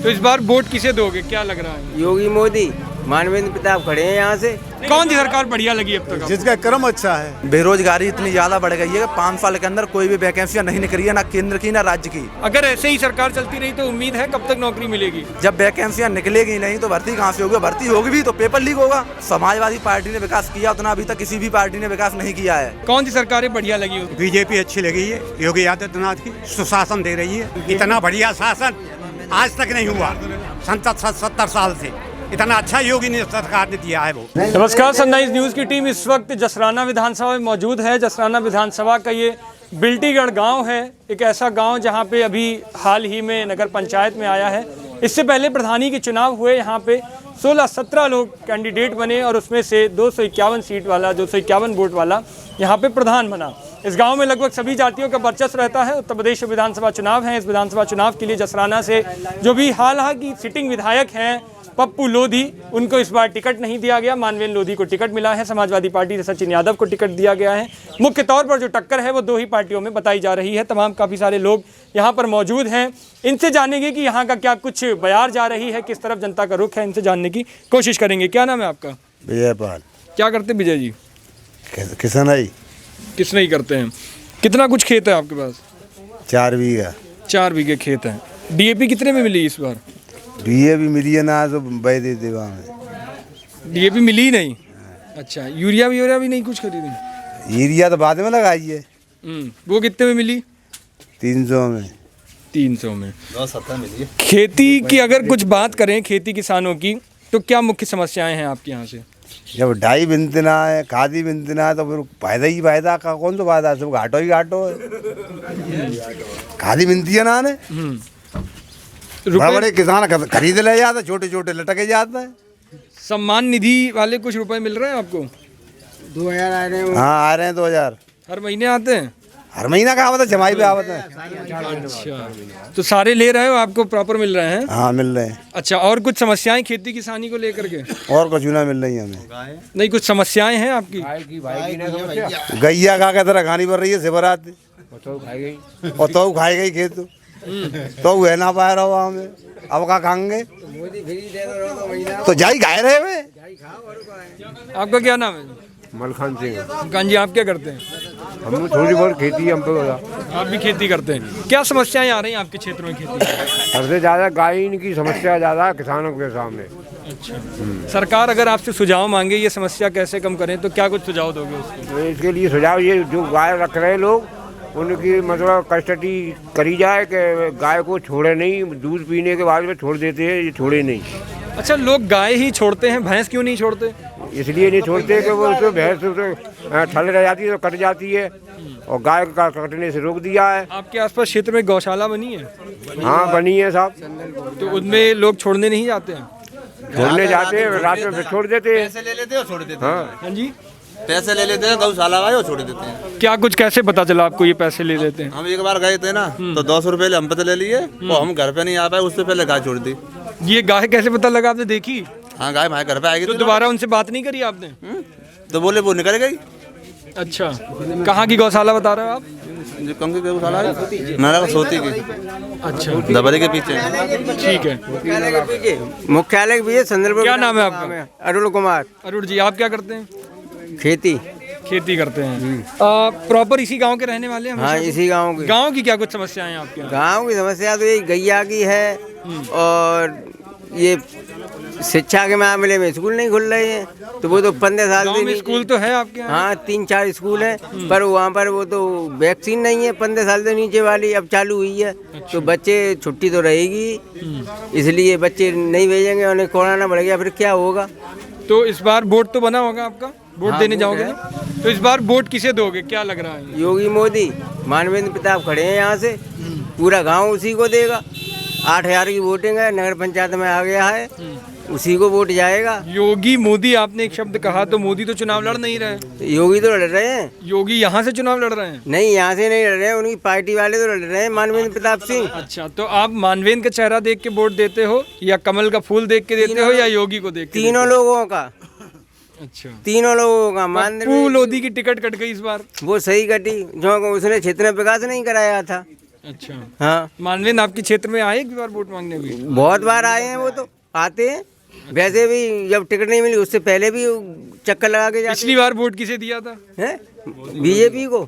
तो इस बार वोट किसे दोगे, क्या लग रहा है? योगी मोदी, मानवेंद्र प्रताप खड़े हैं यहाँ से। कौन सी सरकार बढ़िया लगी अब तक? जिसका क्रम अच्छा है। बेरोजगारी इतनी ज्यादा बढ़ गई है कि 5 साल के अंदर कोई भी वैकेंसियां नहीं निकली है, ना केंद्र की ना राज्य की। अगर ऐसे ही सरकार चलती रही तो उम्मीद है कब तक नौकरी मिलेगी? जब वैकेंसियां निकलेगी नहीं तो भर्ती कहाँ से होगी? भर्ती होगी भी तो पेपर लीक होगा। समाजवादी पार्टी ने विकास किया उतना अभी तक किसी भी पार्टी ने विकास नहीं किया है। कौन सी सरकारें बढ़िया लगी? बीजेपी अच्छी लगी है, योगी आदित्यनाथ की सुशासन दे रही है। इतना बढ़िया शासन आज तक नहीं हुआ 70 साल से। इतना अच्छा योगी ने सरकार ने दिया है वो। नमस्कार, सनराइज न्यूज़ की टीम इस वक्त जसराना विधानसभा में मौजूद है। जसराना विधानसभा का ये बिल्टीगढ़ गांव है, एक ऐसा गांव जहां पे अभी हाल ही में नगर पंचायत में आया है। इससे पहले प्रधानी के चुनाव हुए, यहाँ पे 16-17 लोग कैंडिडेट बने और उसमें से 251 सीट वाला 251 वोट वाला यहाँ पे प्रधान बना। इस गांव में लगभग सभी जातियों का वर्चस्व रहता है। उत्तर प्रदेश विधानसभा चुनाव है। इस विधानसभा चुनाव के लिए जसराना से जो भी हाल की सिटिंग विधायक हैं पप्पू लोधी, उनको इस बार टिकट नहीं दिया गया। मानवेंद्र लोधी को टिकट मिला है। समाजवादी पार्टी से सचिन यादव को टिकट दिया गया है। मुख्य तौर पर जो टक्कर है वो दो ही पार्टियों में बताई जा रही है। तमाम काफ़ी सारे लोग यहाँ पर मौजूद हैं। इनसे जानेंगे कि यहाँ का क्या कुछ बयार जा रही है, किस तरफ जनता का रुख है, इनसे जानने की कोशिश करेंगे। क्या नाम है आपका? विजय पाल। क्या करते विजय जी? किसनई। किसनई करते हैं। कितना कुछ खेत है आपके पास? 4 बीघा। 4 बीघे खेत हैं। डीएपी कितने में मिली इस बार? डीएपी मिली है ना तो दे देवा में। डीएपी मिली ही नहीं। अच्छा, यूरिया भी नहीं कुछ खरीदी? यूरिया तो बाद में लगाई है। वो कितने में मिली? 300 में। 300 में 270 मिली है। खेती की अगर कुछ बात करें, खेती किसानों की, तो क्या मुख्य समस्याएं हैं आपके यहाँ से? जब डाई बिनतना है, खादी बिनतना है तो फिर फायदा ही फायदा का कौन सा फायदा है? सब घाटो ही घाटो है। खादी बिनती है ना ने बड़े किसान खरीद ले जाते, छोटे छोटे लटके जाते हैं। सम्मान निधि वाले कुछ रुपए मिल रहे हैं आपको? 2000 आ रहे हैं। हाँ आ रहे हैं 2000 हर महीने आते हैं? हर महीना का आवत है, जमाई पे आवत है। अच्छा, तो सारे ले रहे हो, आपको प्रॉपर मिल रहे हैं? हाँ मिल रहे हैं। अच्छा, और कुछ समस्याएं खेती किसानी को लेकर के? और कुछ ना मिल रही है हमें। नहीं, कुछ समस्याएं हैं आपकी? गैया का तरह खानी पड़ रही है शिवरात और तो खाई गई खेत तो वह ना पाए रहो हमें। अब का खाएंगे तो जाई खाए रहे हुए। आपका क्या नाम है? मलखान सिंह। मलखान जी, आप क्या करते हैं? हम थोड़ी बहुत खेती हम पे। आप भी खेती करते हैं। क्या समस्याएं आ रही हैं आपके क्षेत्र में खेती? सबसे ज़्यादा गाय की समस्या ज़्यादा है किसानों के सामने। अच्छा, सरकार अगर आपसे सुझाव मांगे ये समस्या कैसे कम करें तो क्या कुछ सुझाव दोगे उसको? तो इसके लिए सुझाव ये, जो गाय रख रहे लोग उनकी मतलब कस्टडी करी जाए कि गाय को छोड़े नहीं। दूध पीने के बाद में छोड़ देते हैं, ये छोड़े नहीं। अच्छा, लोग गाय ही छोड़ते हैं, भैंस क्यों नहीं छोड़ते? इसलिए नहीं छोड़ते कि वो उसमें भैंस ठल रह जाती है तो कट जाती है और गाय का कटने से रोक दिया है। आपके आसपास क्षेत्र में गौशाला बनी है? हाँ बनी है साहब। तो उनमें लोग छोड़ने नहीं जाते हैं? छोड़ने जाते हैं, रात में छोड़ देते हैं। पैसे ले लेते हैं और छोड़ देते हैं। हाँ जी, पैसे ले लेते हैं गौशाला वाले और छोड़ देते हैं। क्या कुछ कैसे पता चला आपको ये पैसे ले लेते हैं? हम एक बार गए थे ना तो 200 रुपये हम पे ले लिए और हम घर पे नहीं आ पाए, उससे पहले गाय छोड़ दी। ये गाय कैसे पता लगा, आपने देखी? हाँ, गाय हमारे घर पे आएगी तो दोबारा उनसे बात नहीं करी आपने? तो बोले वो निकल गई। अच्छा, कहाँ की गौशाला बता रहे हो आप? जो कम की गौशाला है नारा सोती की। अच्छा, दबरे के पीछे। ठीक है। मुख्यालय भी है संदर्भ। क्या नाम है आपका? अरुण कुमार। अरुण जी, आप क्या करते हैं? खेती करते हैं। प्रॉपर इसी गांव के रहने वाले हैं? हाँ, इसी गांव के। गांव की क्या कुछ समस्याएं हैं आपके यहाँ? गांव की समस्या तो यही गैया की है और ये शिक्षा के मामले में स्कूल नहीं खुल रहे हैं। तो वो तो 15 साल गांव में स्कूल तो है आपके यहाँ? हाँ, 3-4 स्कूल है पर वहाँ पर वो तो वैक्सीन नहीं है 15 साल से नीचे वाली, अब चालू हुई है। तो बच्चे छुट्टी तो रहेगी, इसलिए बच्चे नहीं भेजेंगे, उन्हें कोरोना बढ़ गया फिर क्या होगा। तो इस बार वोट तो बना होगा आपका? वोट देने जाओगे ना? तो इस बार वोट किसे दोगे, क्या लग रहा है? योगी मोदी, मानवेंद्र प्रताप खड़े हैं यहाँ से, पूरा गांव उसी को देगा। 8000 की वोटिंग है, नगर पंचायत में आ गया है, उसी को वोट जाएगा। योगी मोदी आपने एक शब्द कहा, तो मोदी तो चुनाव लड़ नहीं रहे। योगी तो लड़ रहे हैं। योगी यहाँ से चुनाव लड़ रहे हैं? नहीं, यहाँ से नहीं लड़ रहे हैं, उनकी पार्टी वाले तो लड़ रहे हैं, मानवेंद्र प्रताप सिंह। अच्छा, तो आप मानवेंद्र का चेहरा देख के वोट देते हो या कमल का फूल देख के देते हो या योगी को देख के? तीनों लोगों का। अच्छा, तीनों लोगों का। मानवेंद्र लोधी की टिकट कट गई इस बार। वो सही कटी, जो उसने क्षेत्र में विकास नहीं कराया था। अच्छा, हाँ, मानवेंद्र आपके क्षेत्र में आए एक बार वोट मांगने भी? बहुत बार आए हैं, वो तो आते हैं। वैसे भी जब टिकट नहीं मिली उससे पहले भी चक्कर लगा के जाते पिछली बार वोट किसे दिया था? हैं, बीजेपी को।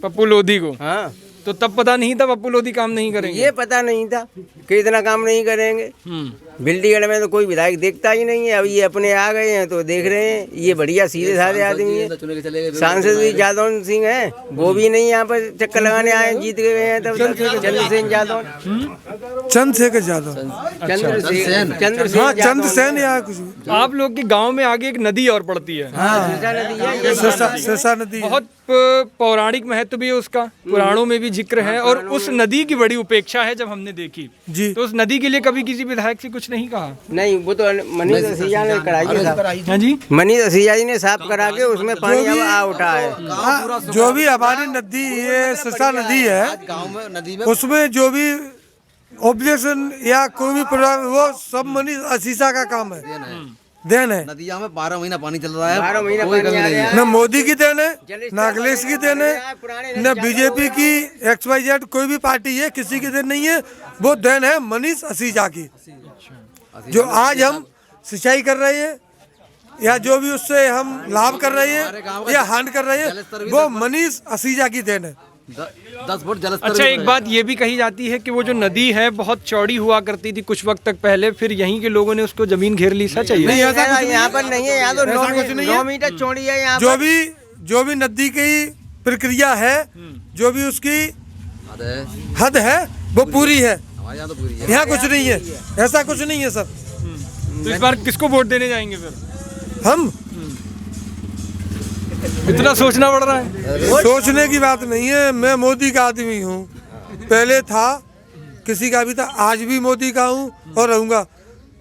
पप्पू लोधी को। हाँ, तो तब पता नहीं था पप्पू लोधी काम नहीं करेंगे? ये पता नहीं था कि इतना काम नहीं करेंगे। बिल्डीगढ़ में तो कोई विधायक देखता ही नहीं है। अब ये अपने आ गए हैं तो देख रहे हैं। ये बढ़िया सीधे साधे आदमी है। सांसद भी जादौन सिंह है, वो भी नहीं यहाँ पर चक्कर लगाने आए, जीत गए हैं। तब चंद्रसेन यादव, चंद्रशेखर यादव, चंद्रसेन या कुछ भी। आप लोग के गांव में आगे एक नदी और पड़ती है, सरसा नदी। बहुत पौराणिक महत्व भी है उसका, पुराणों में भी जिक्र है। और उस नदी की बड़ी उपेक्षा है जब हमने देखी जी। तो उस नदी के लिए कभी किसी विधायक से कुछ नहीं कहा? नहीं, वो तो मनीष असीजा ने कराई है। हाँ जी, मनीष असीजा जी ने साफ करा के उसमें पानी अब आ उठा है। जो भी हमारी नदी, ये सरसा नदी है, उसमें जो भी ऑब्जेक्शन या कोई भी प्रॉब्लम, वो सब मनीष असीसा का काम है, देन है। नदिया में 12 महीना पानी चल रहा है, 12 महीना कोई पानी कमी आ नहीं रहा है। न मोदी की देन है, न अखिलेश की देन है, न बीजेपी की, XYZ कोई भी पार्टी है, किसी की देन नहीं है। वो देन है मनीष असीजा की। जो आज हम सिंचाई कर रहे हैं या जो भी उससे हम लाभ कर रहे हैं या हानि कर रहे हैं, वो मनीष असीजा की देन है। 10 फुट जलस्तर। अच्छा, एक बात ये भी कही जाती है कि वो जो नदी है बहुत चौड़ी हुआ करती थी कुछ वक्त तक पहले, फिर यहीं के लोगों ने उसको जमीन घेर ली। सच है ये? नहीं, ऐसा यहाँ पर नहीं है। यहाँ तो 9 मीटर चौड़ी है। यहाँ जो भी नदी की प्रक्रिया है, जो भी उसकी हद है, वो पूरी है। हमारे यहाँ तो पूरी है। यहाँ कुछ नहीं है, ऐसा कुछ नहीं है सर। तो इस बार किसको वोट देने जाएंगे फिर? हम इतना सोचना पड़ रहा है? सोचने की बात नहीं है। मैं मोदी का आदमी हूँ, पहले था, किसी का भी था, आज भी मोदी का हूँ और रहूँगा।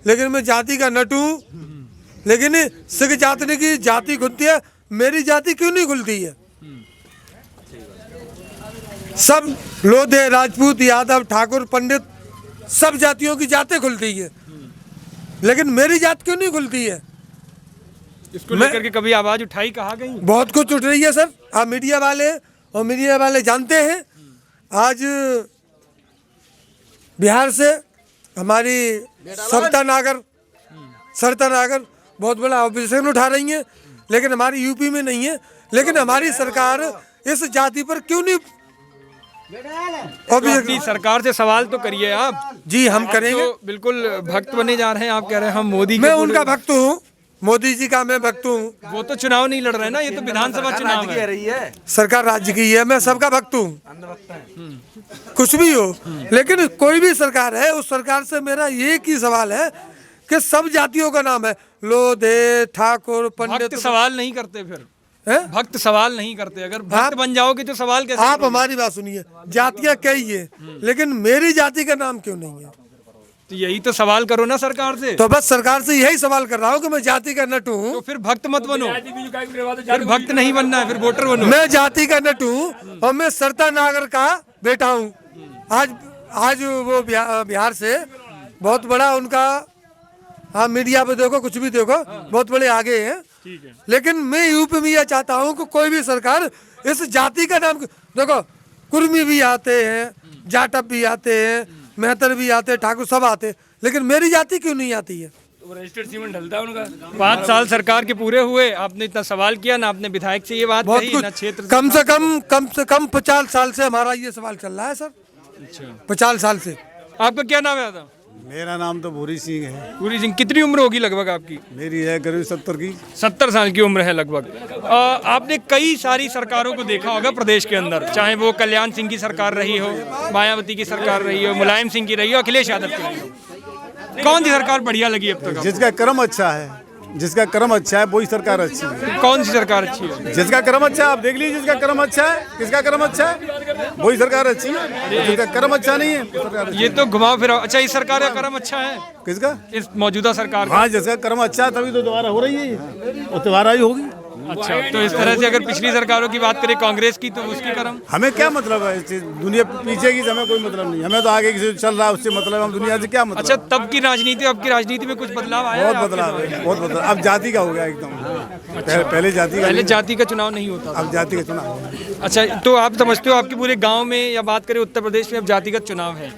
लेकिन मैं जाति का नट हूँ। लेकिन सिख जाति की जाति खुलती है, मेरी जाति क्यों नहीं खुलती है? सब लोधे, राजपूत, यादव, ठाकुर, पंडित, सब जातियों की जातें खुलती है, लेकिन मेरी जात क्यों नहीं खुलती है? इसको लेकर के कभी आवाज उठाई, कहा गई? बहुत कुछ उठ रही है सर। आप मीडिया वाले जानते हैं। आज बिहार से हमारी सरिता नागर बहुत बड़ा ऑपरेशन उठा रही है, लेकिन हमारी यूपी में नहीं है। लेकिन हमारी सरकार इस जाति पर क्यों नहीं? अपनी सरकार से सवाल तो करिए आप। जी, हम करेंगे। तो बिल्कुल भक्त बने जा रहे हैं, आप कह रहे हैं हम मोदी के मैं उनका भक्त हूँ, मोदी जी का मैं भक्त हूँ। वो तो चुनाव नहीं लड़ रहे हैं ना, ये तो विधानसभा चुनाव है। सरकार राज्य की है, मैं सबका भक्त हूँ, कुछ भी हो। लेकिन कोई भी सरकार है, उस सरकार से मेरा एक ही सवाल है कि सब जातियों का नाम है, लोधे, ठाकुर, पंडित। भक्त सवाल नहीं करते फिर? भक्त सवाल नहीं करते। अगर भक्त बन जाओगे तो सवाल कैसे? आप हमारी बात सुनिए, जातियाँ कई है, लेकिन मेरी जाति का नाम क्यों नहीं है? तो यही तो सवाल करो ना सरकार से। तो बस सरकार से यही सवाल कर रहा हूँ कि मैं जाति का नट हूँ। तो फिर भक्त मत बनो, फिर भक्त नहीं बनना है, फिर वोटर बनो। मैं जाति का नट हूँ और मैं सरिता नागर का बेटा हूँ। आज वो बिहार से बहुत बड़ा उनका, हाँ मीडिया पे देखो, कुछ भी देखो, बहुत बड़े आगे हैं। लेकिन मैं यूपी में यह चाहता हूँ कि कोई भी सरकार इस जाति का नाम, देखो कुर्मी भी आते हैं, जाटव भी आते हैं, मेहतर भी आते हैं, ठाकुर सब आते हैं, लेकिन मेरी जाति क्यों नहीं आती है? रजिस्टर्ड सीमेंट ढलता है उनका। 5 साल सरकार के पूरे हुए, आपने इतना सवाल किया ना, आपने विधायक से ये बात कही ना, क्षेत्र कम से कम 50 साल से हमारा ये सवाल चल रहा है सर। अच्छा, 50 साल से। आपका क्या नाम है? मेरा नाम तो भूरी सिंह है। भूरी सिंह, कितनी उम्र होगी लगभग आपकी? मेरी है करीब 70 की। 70 साल की उम्र है लगभग। आपने कई सारी सरकारों को देखा होगा प्रदेश के अंदर, चाहे वो कल्याण सिंह की सरकार रही हो, मायावती की सरकार रही हो, मुलायम सिंह की रही हो, अखिलेश यादव की रही हो। कौन सी सरकार बढ़िया लगी अब तक? जिसका कर्म अच्छा है, जिसका कर्म अच्छा है वही सरकार अच्छी है। कौन सी सरकार अच्छी है? जिसका कर्म अच्छा है, आप देख लीजिए, जिसका कर्म अच्छा है, किसका कर्म अच्छा है वही सरकार अच्छी है। जिसका कर्म अच्छा नहीं है सरकार, ये तो घुमाओ फिराओ। अच्छा, इस सरकार का कर्म अच्छा है? किसका? इस मौजूदा सरकार का। हाँ, जिसका कर्म अच्छा है तभी तो दोबारा हो रही है, और दोबारा ही होगी। अच्छा, तो इस तरह से अगर पिछली सरकारों की बात करें कांग्रेस की, तो उसकी करम हमें क्या मतलब है इस चीज़? दुनिया पीछे की हमें कोई मतलब नहीं, हमें तो आगे किसी चल रहा है उससे मतलब, हम दुनिया से क्या मतलब। अच्छा, तब की राजनीति अब की राजनीति में कुछ बदलाव आया है? बहुत बदलाव है, बहुत बदलाव। अब जाति का हो गया एकदम। पहले जाति का, पहले जाति का चुनाव नहीं होता था। अब जाति का चुनाव। अच्छा, तो आप समझते हो आपके पूरे गांव में या बात करें उत्तर प्रदेश में अब जातिगत चुनाव है,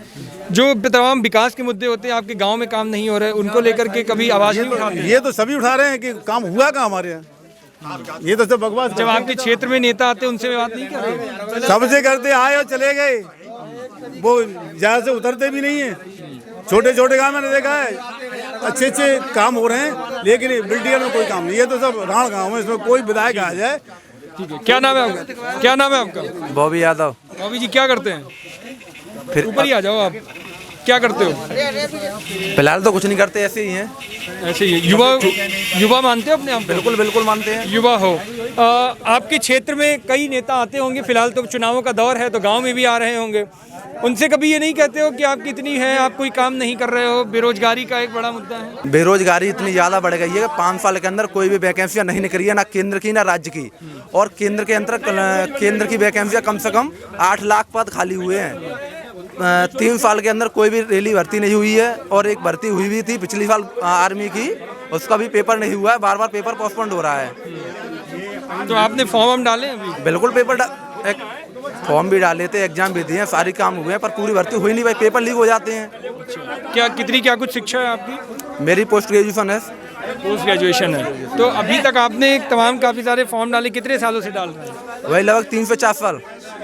जो तमाम विकास के मुद्दे होते हैं आपके गांव में काम नहीं हो रहे, उनको लेकर के कभी आवाज नहीं उठाते? ये तो सभी उठा रहे हैं कि काम हुआ कहाँ हमारे यहाँ, ये तो सब बकवास। जब आपके क्षेत्र में नेता आते हैं उनसे बात नहीं कर रहे? सबसे करते आए और चले गए, वो जहाँ से उतरते भी नहीं है। छोटे छोटे गाँव मैंने देखा है अच्छे अच्छे काम हो रहे हैं, लेकिन बिल्डिंग में कोई काम नहीं। ये तो सब राण गाँव है, इसमें कोई विधायक आ जाए। ठीक है, क्या नाम है आपका? क्या नाम है आपका? बॉबी यादव। बॉबी जी, क्या करते हैं? फिर ऊपर ही आ जाओ आप। क्या करते हो? फिलहाल तो कुछ नहीं करते, ऐसे ही हैं। ऐसे ही युवा मानते हो अपने आप? बिल्कुल बिल्कुल मानते हैं। युवा हो। आपके क्षेत्र में कई नेता आते होंगे, फिलहाल तो चुनावों का दौर है तो गांव में भी आ रहे होंगे, उनसे कभी ये नहीं कहते हो कि आप कितनी है, आप कोई काम नहीं कर रहे हो? बेरोजगारी का एक बड़ा मुद्दा है। बेरोजगारी इतनी ज़्यादा बढ़ गई है कि 5 साल के अंदर कोई भी वैकेंसियाँ नहीं निकली है, ना केंद्र की ना राज्य की। और केंद्र के अंदर केंद्र की वैकेंसियाँ कम से कम 8 लाख पद खाली हुए हैं। 3 साल के अंदर कोई भी रैली भर्ती नहीं हुई है, और एक भर्ती हुई भी थी पिछली साल आर्मी की, उसका भी पेपर नहीं हुआ है, बार बार पेपर पोस्टपोन्ड हो रहा है। तो आपने फॉर्म डाले अभी? बिल्कुल एक फॉर्म भी डाले थे, एग्जाम भी दिए हैं, सारे काम हुए हैं, पर पूरी भर्ती हुई नहीं भाई, पेपर लीक हो जाते हैं। क्या कुछ शिक्षा है आपकी? मेरी पोस्ट ग्रेजुएशन है। पोस्ट ग्रेजुएशन है, तो अभी तक आपने काफ़ी सारे फॉर्म डाले, कितने सालों से डाल रहे हैं? वही लगभग 3 से 4 साल।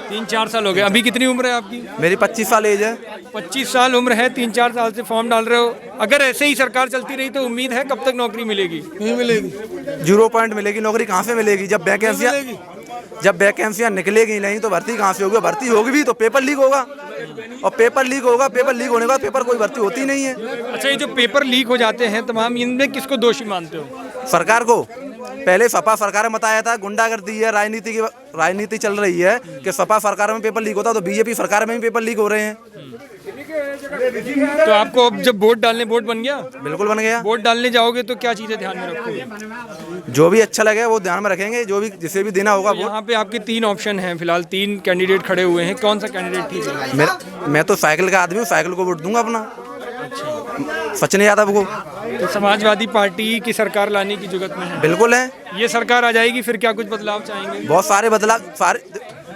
3-4 साल हो गए। अभी कितनी उम्र है आपकी? मेरी 25 साल एज है। 25 साल उम्र है, 3-4 साल से फॉर्म डाल रहे हो। अगर ऐसे ही सरकार चलती रही तो उम्मीद है कब तक नौकरी मिलेगी? नहीं मिलेगी, 0 पॉइंट मिलेगी। नौकरी कहाँ से मिलेगी जब वैकेंसियाँ निकलेगी नहीं तो भर्ती कहाँ से होगी? भर्ती होगी भी तो पेपर लीक होगा, और पेपर लीक होगा, पेपर लीक होने के बाद पेपर कोई भर्ती होती नहीं है। अच्छा, ये जो पेपर लीक हो जाते हैं तमाम, इनमें किसको दोषी मानते हो? सरकार को। पहले सपा सरकार में बताया था गुंडागर्दी है, राजनीति चल रही है कि सपा सरकार में पेपर लीक होता, तो बीजेपी सरकार में भी पेपर लीक हो रहे हैं। तो आपको अब जब वोट बन गया? बिल्कुल बन गया। वोट डालने जाओगे तो क्या चीजें ध्यान में रखोगे? जो भी अच्छा लगे वो ध्यान में रखेंगे, जो भी जिसे भी देना होगा। यहाँ पे आपके 3 ऑप्शन हैं, फिलहाल 3 कैंडिडेट खड़े हुए हैं, कौन सा कैंडिडेट ठीक है? मैं तो साइकिल का आदमी हूँ, साइकिल को वोट दूंगा अपना, सचिन यादव को। तो समाजवादी पार्टी की सरकार लाने की जुगत में है? बिल्कुल है। ये सरकार आ जाएगी फिर क्या कुछ बदलाव चाहेंगे? बहुत सारे बदलाव,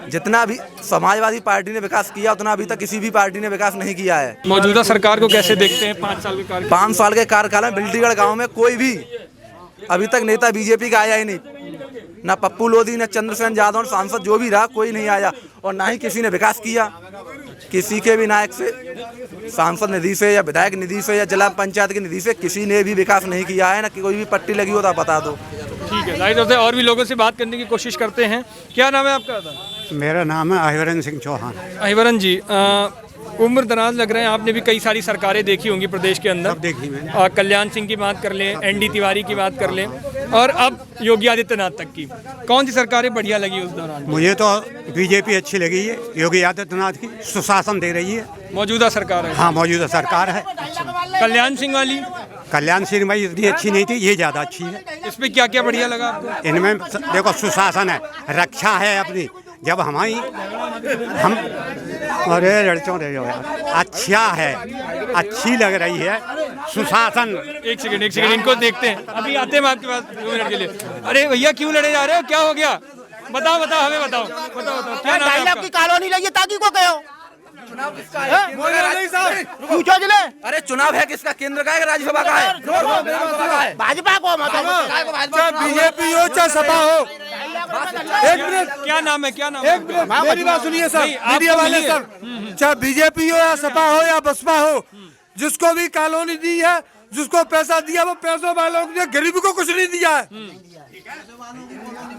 जितना भी समाजवादी पार्टी ने विकास किया उतना अभी तक किसी भी पार्टी ने विकास नहीं किया है। मौजूदा सरकार को कैसे देखते हैं 5 साल के कार्यकाल? 5 साल के कार्यकाल में बिल्टीगढ़ गांव में कोई भी अभी तक नेता बीजेपी का आया ही नहीं, ना पप्पू लोधी, ना चंद्रसेन यादव, सांसद जो भी रहा कोई नहीं आया, और ना ही किसी ने विकास किया। किसी के भी नायक से, सांसद निधि से या विधायक निधि से या जिला पंचायत की निधि से किसी ने भी विकास नहीं किया है, ना कोई भी पट्टी लगी हो तो बता दो। ठीक है, जाहिर होता है और भी लोगों से बात करने की कोशिश करते हैं। क्या नाम है आपका? मेरा नाम है अहिवरन सिंह चौहान। अहिवरन जी, उम्र दराज लग रहे हैं, आपने भी कई सारी सरकारें देखी होंगी प्रदेश के अंदर। देखी मैंने। कल्याण सिंह की बात कर लें, ND तिवारी की बात कर लें, और अब योगी आदित्यनाथ तक की, कौन सी सरकारें बढ़िया लगी उस दौरान? मुझे तो बीजेपी अच्छी लगी है, योगी आदित्यनाथ की सुशासन दे रही है। मौजूदा सरकार है? हाँ, मौजूदा सरकार है। कल्याण सिंह वाली? कल्याण सिंह भाई इतनी अच्छी नहीं थी, ये ज़्यादा अच्छी है। इसमें क्या क्या बढ़िया लगा आपको? इनमें देखो सुशासन है, रक्षा है अपनी, जब हम अरे लड़चों रहे हो यार, अच्छा है, अच्छी लग रही है सुशासन। एक सेकंड इनको देखते हैं, अभी आते हैं आपके पास 2 मिनट के लिए। अरे भैया, क्यों लड़े जा रहे हो, क्या हो गया? बताओ हमें बताओ क्या नाम है आपका? कॉलोनी लगी ताकि को कहो चुनाव किसका है? पूछो जिले। अरे चुनाव है किसका? केंद्र का है, राज्यसभा का है? भाजपा को बीजेपी हो चाहे सपा हो। एक मिनट, क्या नाम है? एक मिनट, मेरी बात सुनिए सर, मीडिया वाले सर, चाहे बीजेपी हो या सपा हो या बसपा हो, जिसको भी कॉलोनी दी है, जिसको पैसा दिया, वो पैसों वालों ने गरीबी को कुछ नहीं दिया है।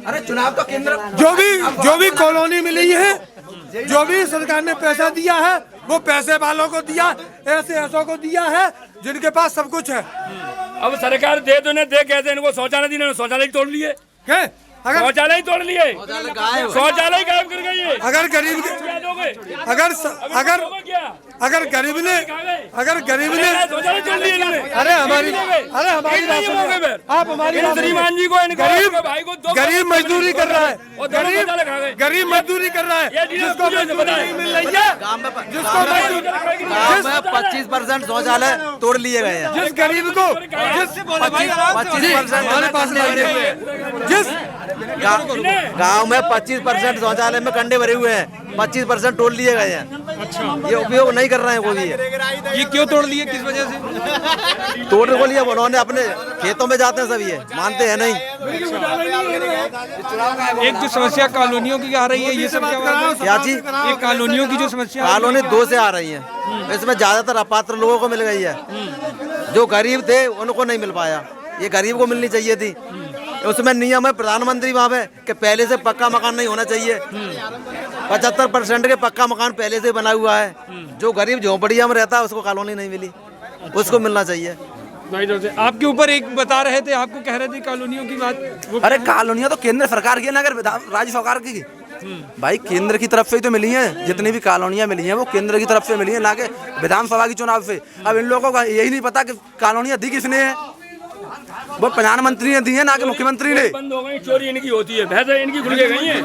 अरे चुनाव तो केंद्र, जो भी कॉलोनी मिली है, जो भी सरकार ने पैसा दिया है, वो पैसे वालों को दिया, ऐसों को दिया है जिनके पास सब कुछ है। अब सरकार दे दो, दे कहते इनको शौचालय दी, शौचालय तोड़ लिए। शौचालय तोड़ लिए, शौचालय गायब कर गए। अगर गरीब अगर गरीब ने शौचालय तोड़ लिए इन्होंने। अरे हमारी बात सुनिए। आप हमारी बात सुनिए। श्रीमान जी को गरीब मजदूरी कर रहा है, गरीब मजदूरी कर रहा है, जिसको मजदूरी नहीं मिल रही है, गाँव में 25% शौचालय तोड़ लिए गए हैं। जिस गरीब को 25% हमारे पास जिस गाँव में 25% शौचालय में कंडे भरे हुए हैं, 25% तोड़ लिए गए हैं। ये उपयोग नहीं कर रहे हैं कोई। ये क्यों तोड़ लिए, किस वजह से तोड़ने को लिए उन्होंने अपने खेतों में जाते हैं सब, ये मानते हैं नहीं। एक जो समस्या कॉलोनियों की आ रही है, ये सब क्या चीज? ये कॉलोनियों की जो समस्या कॉलोनी 2 से आ रही है, इसमें ज्यादातर अपात्र लोगों को मिल गई है। जो गरीब थे उनको नहीं मिल पाया, ये गरीब को मिलनी चाहिए थी। उसमें नियम है प्रधानमंत्री वहाँ पे कि पहले से पक्का मकान नहीं होना चाहिए। 75% के पक्का मकान पहले से बना हुआ है। जो गरीब झोंपड़िया में रहता है उसको कॉलोनी नहीं मिली, उसको मिलना चाहिए। आपके ऊपर एक बता रहे थे, आपको कह रहे थे कॉलोनियों की बात। अरे कॉलोनियाँ तो केंद्र सरकार की है ना, अगर राज्य सरकार की भाई केंद्र की तरफ से ही तो मिली हैं। जितनी भी कॉलोनियाँ मिली हैं वो केंद्र की तरफ से मिली हैं, ना कि विधानसभा की चुनाव से। अब इन लोगों का यही नहीं पता कि कॉलोनियाँ दी किसने है, वो प्रधानमंत्री ने दी है ना कि मुख्यमंत्री ने। बंद हो गई, चोरी इनकी होती है, भैंसा इनकी खुल के गई है,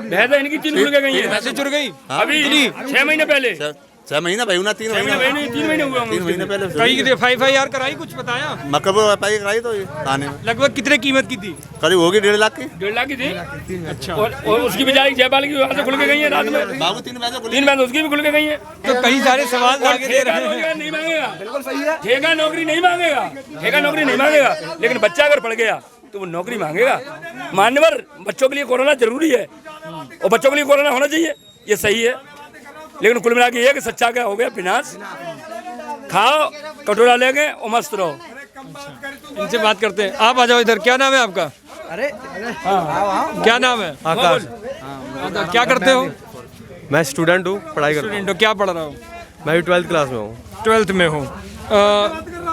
भैंसा इनकी 3 खुल के गई है, भैंसे चुर गई अभी 6 महीने पहले। 6 महीना भाई ना 3 महीने 3 महीने हुए 3 महीने पहले कई FIR कराई, कुछ बताया मकबूल पाई कराई तो ये थाने में। लगभग कितने कीमत की थी? करीब होगी 1.5 लाख की। 1.5 लाख की थी। अच्छा। और उसकी बजाय जयपाल की वहाँ से खुल के गई है रात में। बाबू 3 भैंसे उसकी भी खुल के गई है। तो कई सारे सवाल आगे दे रहे हैं। नहीं मांगेगा, बिल्कुल सही है। ठेका नौकरी नहीं मांगेगा, लेकिन बच्चा अगर पढ़ गया तो वो नौकरी मांगेगा। मान्यवर, बच्चों के लिए कोरोना जरूरी है और बच्चों के लिए कोरोना होना चाहिए, ये सही है। लेकिन कुल मिला के ये कि सच्चा क्या हो गया विनाश। खाओ, कटोरा लेंगे और मस्त रहो। इनसे बात करते हैं। आप आ जाओ इधर। क्या नाम है आपका? अरे क्या नाम है? आकाश। क्या करते हो? मैं स्टूडेंट हूँ, पढ़ाई कर रहा हूँ। क्या पढ़ रहा हूँ? मैं भी 12th क्लास में हूँ। 12th में हूँ।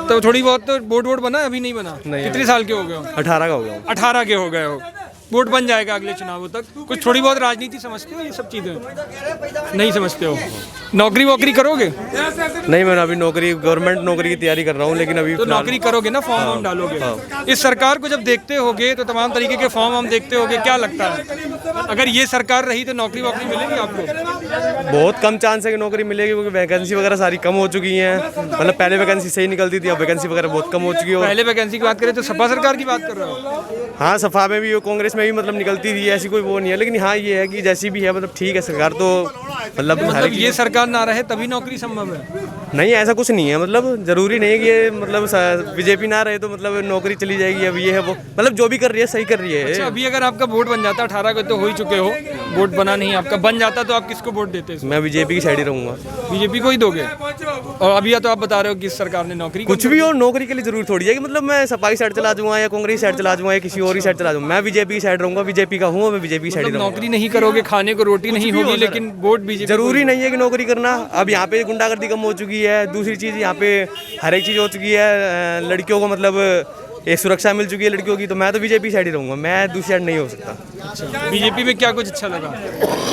तो थोड़ी बहुत तो बोर्ड बना, अभी नहीं बना? नहीं। कितने साल के हो गए हो? 18 का हो गया। 18 के हो गए हो। वोट बन जाएगा अगले चुनावों तक। कुछ थोड़ी बहुत राजनीति समझते हो? ये सब चीजें नहीं समझते हो? नौकरी वोकरी करोगे? नहीं, मैं अभी गवर्नमेंट नौकरी की तैयारी कर रहा हूँ, लेकिन अभी तो नौकरी करोगे ना, फॉर्म हम डालोगे। इस सरकार को जब देखते होगे तो तमाम तरीके के फॉर्म हम देखते होगे, क्या लगता है अगर ये सरकार रही तो नौकरी वोकरी मिलेगी आपको? बहुत कम चांस है कि नौकरी मिलेगी, क्योंकि वैकेंसी वगैरह सारी कम हो चुकी हैं। मतलब पहले वैकेंसी सही निकलती थी, अब वैकेंसी वगैरह बहुत कम हो चुकी है। पहले वैकेंसी की बात करें तो सपा सरकार की बात कर रहे हो? हाँ, सपा में भी, कांग्रेस में भी मतलब निकलती थी, ऐसी कोई वो नहीं है। लेकिन हाँ, ये है कि जैसी भी है मतलब ठीक है सरकार, तो मतलब ये सरकार ना रहे तभी नौकरी संभव है? नहीं, ऐसा कुछ नहीं है। मतलब जरूरी नहीं है कि ये मतलब बीजेपी ना रहे तो मतलब नौकरी चली जाएगी। अब ये है वो, मतलब जो भी कर रही है सही कर रही है। अच्छा, अभी अगर आपका वोट बन जाता, 18 को तो हो ही चुके हो, वोट बना नहीं आपका, बन जाता तो आप किसको वोट देते? मैं बीजेपी की साइड ही रहूंगा। बीजेपी को ही दोगे? और अभी तो आप बता रहे हो कि सरकार ने नौकरी कुछ भी हो, नौकरी के लिए जरूर थोड़ी है कि मतलब मैं सपा की साइड चला जाऊंगा या कांग्रेस साइड चला जाऊंगा या किसी और ही साइड चला जाऊंगा। मैं बीजेपी की साइड रहूंगा, बीजेपी का हूँ, मैं बीजेपी की साइड रहूंगा। नौकरी नहीं करोगे, खाने को रोटी नहीं होगी, लेकिन वोट बीजेपी। जरूरी नहीं है कि नौकरी करना। अब यहाँ पे गुंडागर्दी कम हो चुकी है। दूसरी चीज़, यहाँ पे हर एक चीज़ हो चुकी है। लड़कियों को मतलब एक सुरक्षा मिल चुकी है लड़कियों की, तो मैं तो बीजेपी साइड ही रहूँगा, मैं दूसरी साइड नहीं हो सकता। अच्छा, बीजेपी में क्या कुछ अच्छा लगा?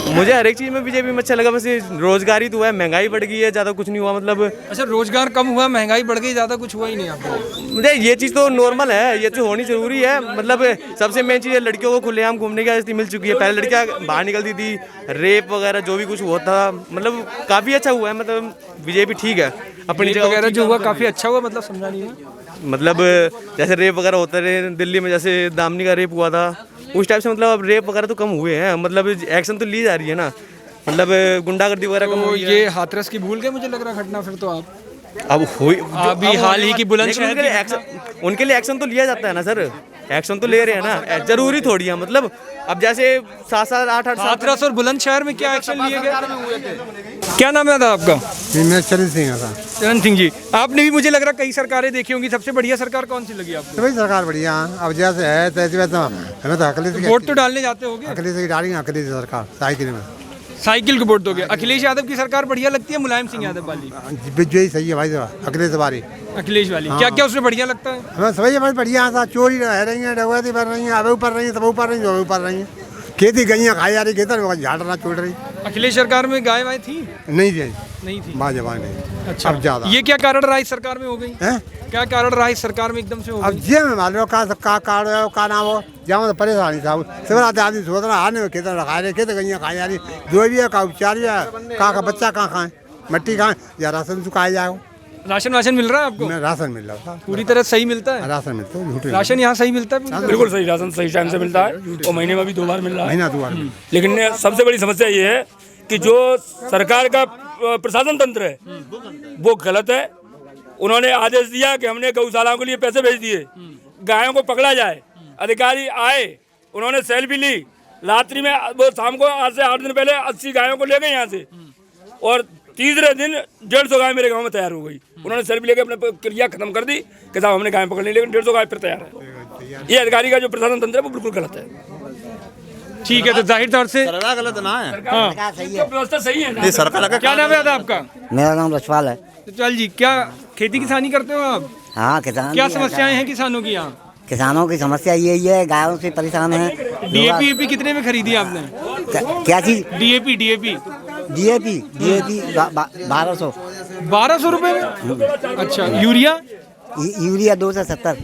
मुझे हर एक चीज़ में बीजेपी में अच्छा लगा। बस रोजगारी तो है, महंगाई बढ़ गई है, ज़्यादा कुछ नहीं हुआ मतलब। अच्छा, रोजगार कम हुआ, महंगाई बढ़ गई, ज़्यादा कुछ हुआ ही नहीं आपको? मुझे ये चीज़ तो नॉर्मल है, ये तो होनी जरूरी है। मतलब सबसे मेन चीज़ है, लड़कियों को खुलेआम घूमने की आज़ादी मिल चुकी है। पहले लड़कियाँ बाहर निकलती थी, रेप वगैरह जो भी कुछ होता, मतलब काफ़ी अच्छा हुआ है। मतलब बीजेपी ठीक है अपनी जगह वगैरह जो हुआ काफ़ी अच्छा हुआ, मतलब समझा नहीं है। मतलब जैसे रेप वगैरह होते रहे दिल्ली में, जैसे दामनी का रेप हुआ था उस टाइप से, मतलब अब रेप वगैरह तो कम हुए हैं। मतलब एक्शन तो ली जा रही है ना, मतलब गुंडागर्दी वगैरह कम हुई है। ये हाथरस की भूल गए मुझे लग रहा घटना, फिर तो आप अब हुई अभी हाल ही की बुलंदशहर उनके लिए एक्शन तो लिया जाता है ना सर, एक्शन तो ले रहे हैं ना, जरूरी थोड़ी है। मतलब अब जैसे 7-7, 8-8 हाथरस और बुलंदशहर में क्या एक्शन लिए गए? क्या नाम है आपका? मैं चरण सिंह था। चरण सिंह जी, आपने भी मुझे लग रहा कई सरकारें देखी होंगी, सबसे बढ़िया सरकार कौन सी लगी आपको? सभी सरकार बढ़िया। अब जैसे है तो हमें तो अकली से वोट तो डालने जाते होगे? अकली से डालेंगे, अकली से सरकार साइकिल में। साइकिल को वोट दोगे। अखिलेश यादव की सरकार बढ़िया लगती है, मुलायम सिंह यादव वाली? बिजली सही है भाई साहब, अखिलेश वाली। अखिलेश वाली क्या क्या उसमें बढ़िया लगता है? हमें समझिए भाई बढ़िया था, चोरी रह रही है, डकैती कर रही है, अब ऊपर रही है, तब ऊपर रही है, ऊपर रही है, खेती गैया खाई जा रही, खेतर झाड़ना छोड़ रही। अखिलेश सरकार में गाय वाय थी? नहीं थी। बाजवा नहीं। अच्छा, अब ज्यादा। ये क्या कारण रहा इस सरकार में हो गई? हैं? क्या कारण रहा इस सरकार में एकदम से हो अब गई? जे में मालूम का कार्ड है, का नाम हो, जहाँ तो परेशानी था। सिवराते आदमी सोच रहा हारने में खेतर रखा रहे, खेत गैया खाई जा रही, दो भी है का उपचार भी है, का बच्चा कहाँ खाए, मिट्टी खाए या राशन चुकाया जाए। राशन वाशन मिल रहा है आपको? राशन मिल रहा था, पूरी तरह सही मिलता है? राशन मिलता है, झूठे राशन यहाँ सही मिलता है? बिल्कुल सही, राशन सही टाइम से मिलता है और महीने में भी 2 बार मिल रहा है। महीना 2 बार। लेकिन सबसे बड़ी समस्या ये है कि जो सरकार का प्रशासन तंत्र है वो गलत है। उन्होंने आदेश दिया कि हमने गौशालाओं के लिए पैसे भेज दिए, गायों को पकड़ा जाए, अधिकारी आए, उन्होंने सेल्फी ली, रात्रि में वो शाम को आज से 8 दिन पहले 80 गायों को ले गए यहाँ से, और तीसरे दिन 150 गाय मेरे गांव में तैयार हो गई। उन्होंने सेल्फी लेके अपने क्रिया खत्म कर दी कि साहब हमने गाय पकड़ ली, लेकिन 150 गाय फिर तैयार है। ये अधिकारी का जो प्रशासन तंत्र है वो बिल्कुल गलत है। ठीक है, तो जाहिर तौर से सरकार गलत ना है, व्यवस्था सही है। सरकार का क्या नाम है आपका? मेरा नाम रछवाल है। चल जी, क्या खेती किसानी करते हो आप? हाँ, किसान। क्या समस्याएं हैं किसानों की यहाँ? किसानों की समस्या यही है, गायों से परेशान है। डीएपी कितने में खरीदी आपने? क्या चीज? डीएपी 1200। 1200 रुपए में? अच्छा, यूरिया? यूरिया 270।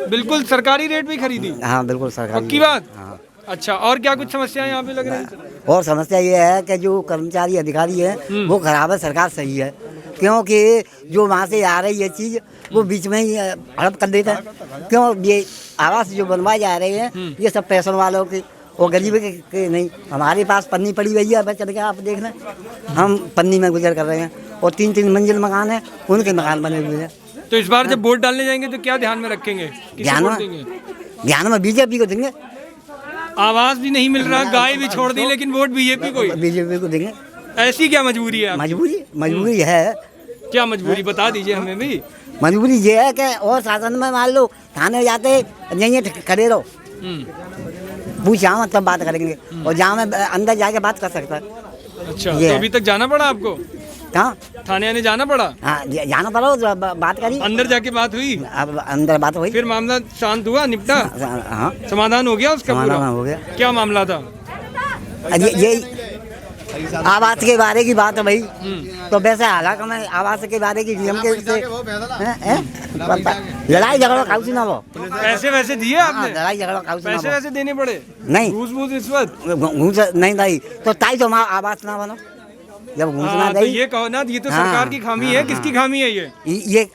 बिल्कुल सरकारी रेट में खरीदी? हाँ बिल्कुल सरकारी। पक्की बात? हाँ। अच्छा, और क्या कुछ समस्याएं यहाँ पे लग रही है? और समस्या ये है कि जो कर्मचारी अधिकारी है वो खराब है, सरकार सही है, क्योंकि जो वहाँ से आ रही है चीज़ वो बीच में ही हड़प कर देता है। क्यों? ये आवास जो बनवाए जा रहे हैं ये सब पैसों वालों के और गरीब के नहीं। हमारे पास पन्नी पड़ी हुई है, बस चल के आप देख लें, हम पन्नी में गुजर कर रहे हैं, और 3-3 मंजिल मकान है, उनके मकान बने हुए हैं। तो इस बार जब वोट डालने जाएंगे तो क्या ध्यान में रखेंगे? ध्यान में बीजेपी को देंगे। आवास भी नहीं मिल रहा, गाय भी छोड़ दी, लेकिन वोट बीजेपी को ही। बीजेपी को देंगे। ऐसी क्या मजबूरी है? मजबूरी है। क्या मजबूरी बता दीजिए हमें भी। मजबूरी ये है कि और शासन में मान लो थाने जाते यहीं खड़े रहो, पूछा तब बात करेंगे, और जहाँ मैं अंदर जाके बात कर सकता है। अच्छा, तो अभी तक जाना पड़ा आपको? कहाँ? थाने आने जाना पड़ा? हाँ, जाना पड़ा, बात करी, अंदर जाके बात हुई? अब अंदर बात हुई, फिर मामला शांत हुआ, निपटा? हाँ, समाधान हो गया उसका? समाधान हो गया। क्या मामला था? ये आवास के बारे की बात है भाई। तो वैसे हालांकि मैं आवास के बारे की डीएम के लड़ाई झगड़ा काउसी ना वो पैसे वैसे दिए आपने? लड़ाई झगड़ा काउसी ना पैसे वैसे देने पड़े? नहीं, घूस रिश्वत नहीं दाई, तो ताई तो हमारा आवास ना बनो जब घूस ना तो ये कहो ना, ये तो सरकार की खामी है। किसकी खामी है ये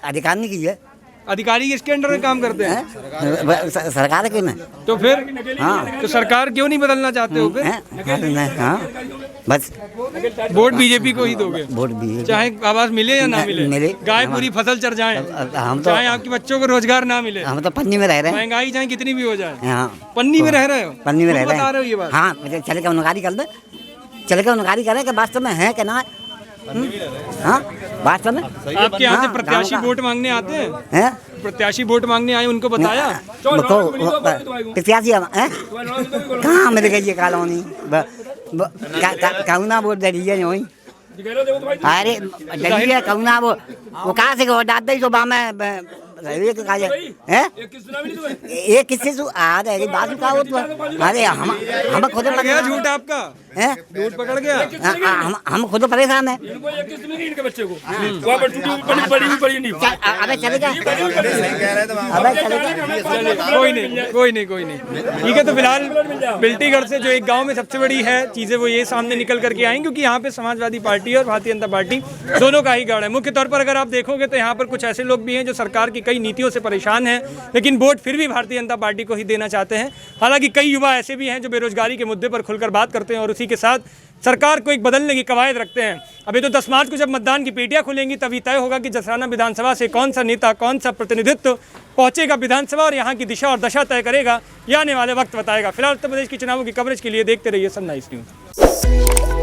अधिकारी की है। अधिकारी किसके अंडर में काम करते हैं? सरकार के में। तो फिर हाँ, तो सरकार क्यों नहीं बदलना चाहते हो फिर? हाँ, बस वोट बीजेपी को ही दोगे? वोट बीजेपी, चाहे आवास मिले या ना मिले, गाय पूरी फसल चढ़ जाए, हम तो, चाहे आपके बच्चों को रोजगार ना मिले, हम तो पन्नी में रह रहे हैं, महंगाई चाहे कितनी भी हो जाए। हाँ, पन्नी में रह रहे हो? पन्नी में रह रहे बता रहे हो ये बात? हाँ, चले के उनकारी कर दे, चले के उनकारी करें कि वास्तव में है कि ना। हाँ, वास्तव में आपके यहाँ से प्रत्याशी वोट मांगने आते हैं? प्रत्याशी वोट मांगने आए, उनको बताया? प्रत्याशी कहाँ मिल गई ये कॉलोनी? कहुना वोट दे अरे दलिए कहुना वो कहाँ से वोट डालते तो बा में एक किससे आ रहे बात का हो तो अरे हम खुद पकड़ गया। झूठ आपका है? झूठ पकड़ गया। हम खुद परेशान है। अबे चलेगा, अबे चलेगा, कोई नहीं। ठीक है, तो फिलहाल बिल्टीगढ़ से जो एक गांव में सबसे बड़ी है चीजें वो ये सामने निकल करके आई, क्योंकि यहाँ पे समाजवादी पार्टी और भारतीय जनता पार्टी दोनों का ही गढ़ है। मुख्य तौर पर अगर आप देखोगे तो यहाँ पर कुछ ऐसे लोग भी हैं जो सरकार की कई नीतियों से परेशान हैं, लेकिन वोट फिर भी भारतीय जनता पार्टी को ही देना चाहते हैं। हालांकि कई युवा ऐसे भी हैं जो बेरोजगारी के मुद्दे पर खुलकर बात करते हैं और उसी के साथ सरकार को एक बदलने की कवायद रखते हैं। अभी तो 10 मार्च को जब मतदान की पेटियां खुलेंगी तभी तय होगा कि जसराना विधानसभा से कौन सा नेता, कौन सा प्रतिनिधित्व पहुंचेगा विधानसभा और यहाँ की दिशा और दशा तय करेगा, ये आने वाले वक्त बताएगा। फिलहाल उत्तर प्रदेश की चुनावों की कवरेज के लिए देखते रहिए सनराइज न्यूज़।